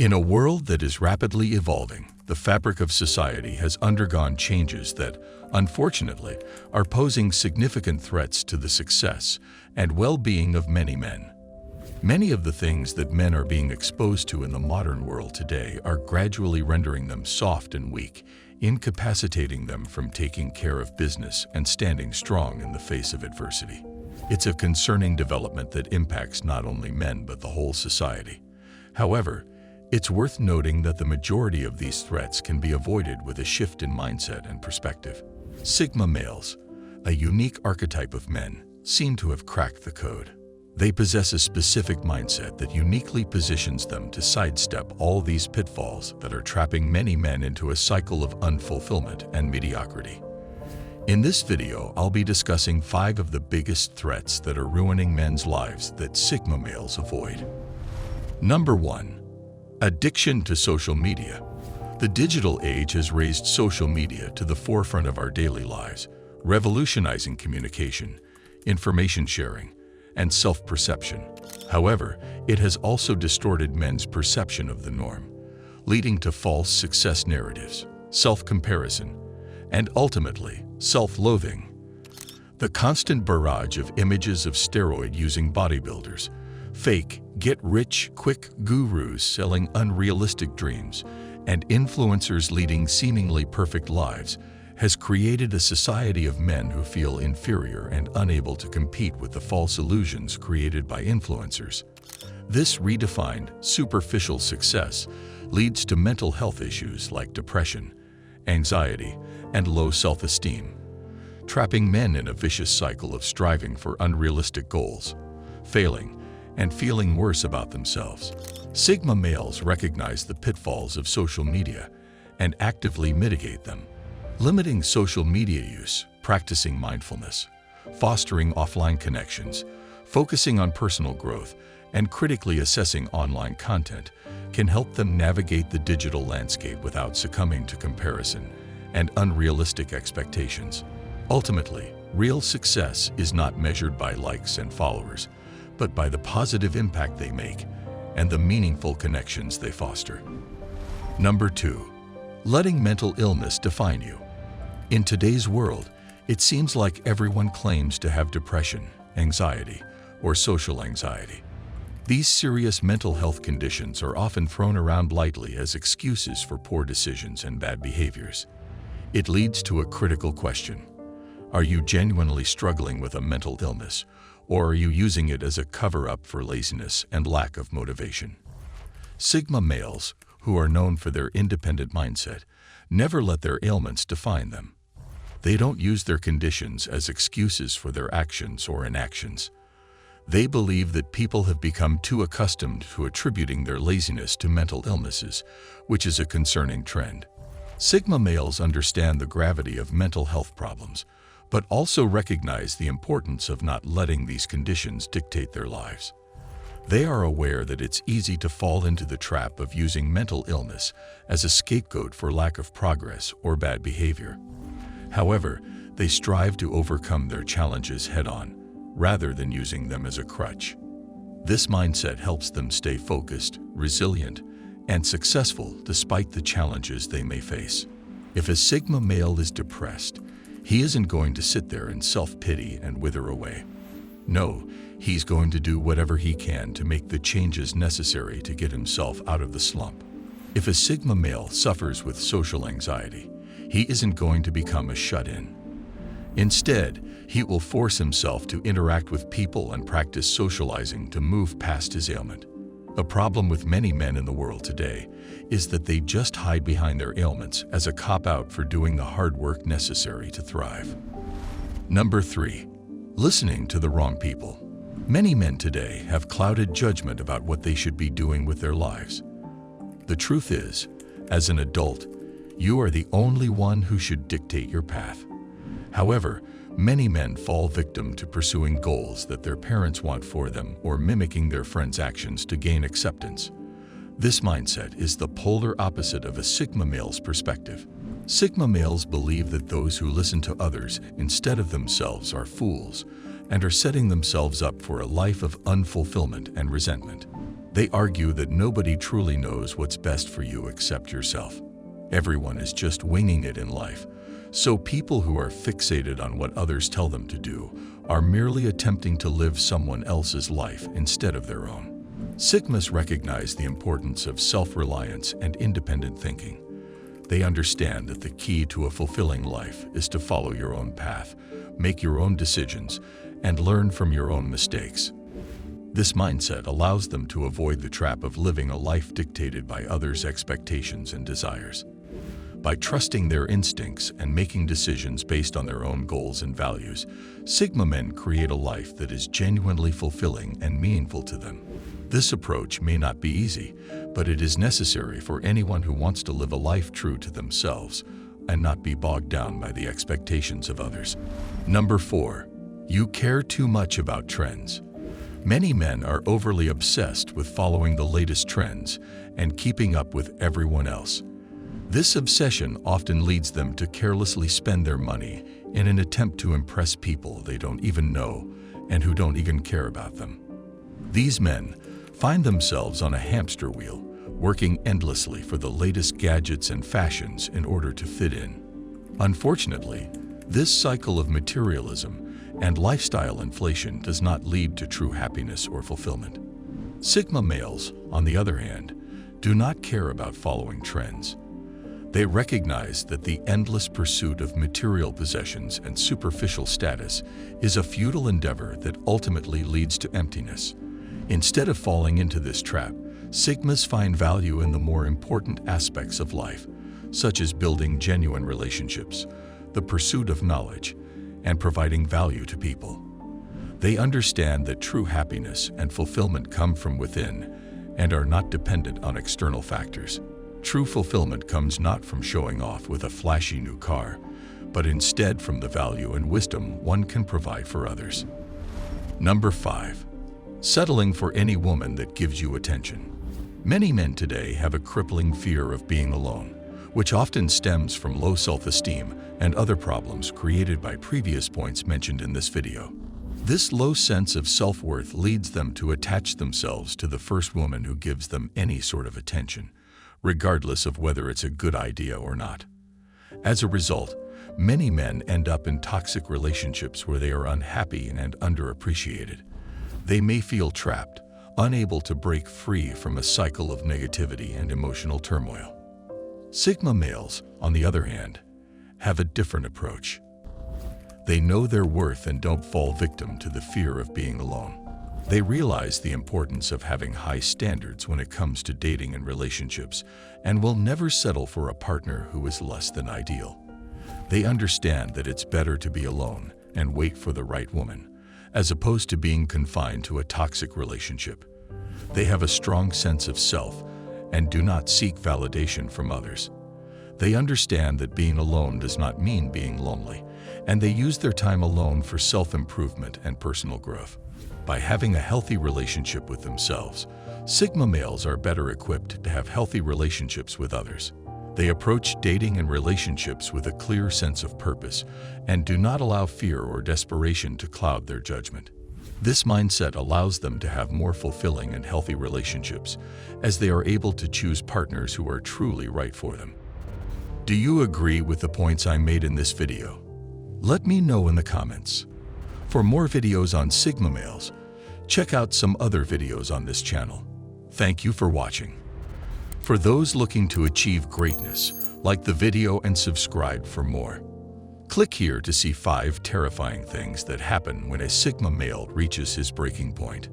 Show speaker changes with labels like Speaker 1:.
Speaker 1: In a world that is rapidly evolving, the fabric of society has undergone changes that, unfortunately, are posing significant threats to the success and well-being of many men. Many of the things that men are being exposed to in the modern world today are gradually rendering them soft and weak, incapacitating them from taking care of business and standing strong in the face of adversity. It's a concerning development that impacts not only men but the whole society. However, it's worth noting that the majority of these threats can be avoided with a shift in mindset and perspective. Sigma males, a unique archetype of men, seem to have cracked the code. They possess a specific mindset that uniquely positions them to sidestep all these pitfalls that are trapping many men into a cycle of unfulfillment and mediocrity. In this video, I'll be discussing 5 of the biggest threats that are ruining men's lives that Sigma males avoid. Number 1. Addiction to social media. The digital age has raised social media to the forefront of our daily lives, revolutionizing communication, information sharing, and self-perception. However, it has also distorted men's perception of the norm, leading to false success narratives, self-comparison, and ultimately, self-loathing. The constant barrage of images of steroid-using bodybuilders, fake, get-rich-quick gurus selling unrealistic dreams, and influencers leading seemingly perfect lives has created a society of men who feel inferior and unable to compete with the false illusions created by influencers. This redefined, superficial success leads to mental health issues like depression, anxiety, and low self-esteem, trapping men in a vicious cycle of striving for unrealistic goals, failing, and feeling worse about themselves. Sigma males recognize the pitfalls of social media and actively mitigate them. Limiting social media use, practicing mindfulness, fostering offline connections, focusing on personal growth, and critically assessing online content can help them navigate the digital landscape without succumbing to comparison and unrealistic expectations. Ultimately, real success is not measured by likes and followers, but by the positive impact they make and the meaningful connections they foster. Number 2. Letting mental illness define you. In today's world, it seems like everyone claims to have depression, anxiety, or social anxiety. These serious mental health conditions are often thrown around lightly as excuses for poor decisions and bad behaviors. It leads to a critical question. Are you genuinely struggling with a mental illness, or are you using it as a cover-up for laziness and lack of motivation? Sigma males, who are known for their independent mindset, never let their ailments define them. They don't use their conditions as excuses for their actions or inactions. They believe that people have become too accustomed to attributing their laziness to mental illnesses, which is a concerning trend. Sigma males understand the gravity of mental health problems, but also recognize the importance of not letting these conditions dictate their lives. They are aware that it's easy to fall into the trap of using mental illness as a scapegoat for lack of progress or bad behavior. However, they strive to overcome their challenges head-on, rather than using them as a crutch. This mindset helps them stay focused, resilient, and successful despite the challenges they may face. If a Sigma male is depressed, he isn't going to sit there in self-pity and wither away. No, he's going to do whatever he can to make the changes necessary to get himself out of the slump. If a Sigma male suffers with social anxiety, he isn't going to become a shut-in. Instead, he will force himself to interact with people and practice socializing to move past his ailment. A problem with many men in the world today is that they just hide behind their ailments as a cop-out for doing the hard work necessary to thrive. Number 3. Listening to the wrong people. Many men today have clouded judgment about what they should be doing with their lives. The truth is, as an adult, you are the only one who should dictate your path. However, many men fall victim to pursuing goals that their parents want for them or mimicking their friends' actions to gain acceptance. This mindset is the polar opposite of a Sigma male's perspective. Sigma males believe that those who listen to others instead of themselves are fools and are setting themselves up for a life of unfulfillment and resentment. They argue that nobody truly knows what's best for you except yourself. Everyone is just winging it in life. So people who are fixated on what others tell them to do are merely attempting to live someone else's life instead of their own. Sigmas recognize the importance of self-reliance and independent thinking. They understand that the key to a fulfilling life is to follow your own path, make your own decisions, and learn from your own mistakes. This mindset allows them to avoid the trap of living a life dictated by others' expectations and desires. By trusting their instincts and making decisions based on their own goals and values, Sigma men create a life that is genuinely fulfilling and meaningful to them. This approach may not be easy, but it is necessary for anyone who wants to live a life true to themselves and not be bogged down by the expectations of others. Number 4. You care too much about trends. Many men are overly obsessed with following the latest trends and keeping up with everyone else. This obsession often leads them to carelessly spend their money in an attempt to impress people they don't even know and who don't even care about them. These men find themselves on a hamster wheel, working endlessly for the latest gadgets and fashions in order to fit in. Unfortunately, this cycle of materialism and lifestyle inflation does not lead to true happiness or fulfillment. Sigma males, on the other hand, do not care about following trends. They recognize that the endless pursuit of material possessions and superficial status is a futile endeavor that ultimately leads to emptiness. Instead of falling into this trap, Sigmas find value in the more important aspects of life, such as building genuine relationships, the pursuit of knowledge, and providing value to people. They understand that true happiness and fulfillment come from within and are not dependent on external factors. True fulfillment comes not from showing off with a flashy new car, but instead from the value and wisdom one can provide for others. Number 5. Settling for any woman that gives you attention. Many men today have a crippling fear of being alone, which often stems from low self-esteem and other problems created by previous points mentioned in this video. This low sense of self-worth leads them to attach themselves to the first woman who gives them any sort of attention, regardless of whether it's a good idea or not. As a result, many men end up in toxic relationships where they are unhappy and underappreciated. They may feel trapped, unable to break free from a cycle of negativity and emotional turmoil. Sigma males, on the other hand, have a different approach. They know their worth and don't fall victim to the fear of being alone. They realize the importance of having high standards when it comes to dating and relationships and will never settle for a partner who is less than ideal. They understand that it's better to be alone and wait for the right woman, as opposed to being confined to a toxic relationship. They have a strong sense of self and do not seek validation from others. They understand that being alone does not mean being lonely, and they use their time alone for self-improvement and personal growth. By having a healthy relationship with themselves, Sigma males are better equipped to have healthy relationships with others. They approach dating and relationships with a clear sense of purpose and do not allow fear or desperation to cloud their judgment. This mindset allows them to have more fulfilling and healthy relationships, as they are able to choose partners who are truly right for them. Do you agree with the points I made in this video? Let me know in the comments. For more videos on Sigma males, check out some other videos on this channel. Thank you for watching. For those looking to achieve greatness, like the video and subscribe for more. Click here to see 5 terrifying things that happen when a Sigma male reaches his breaking point.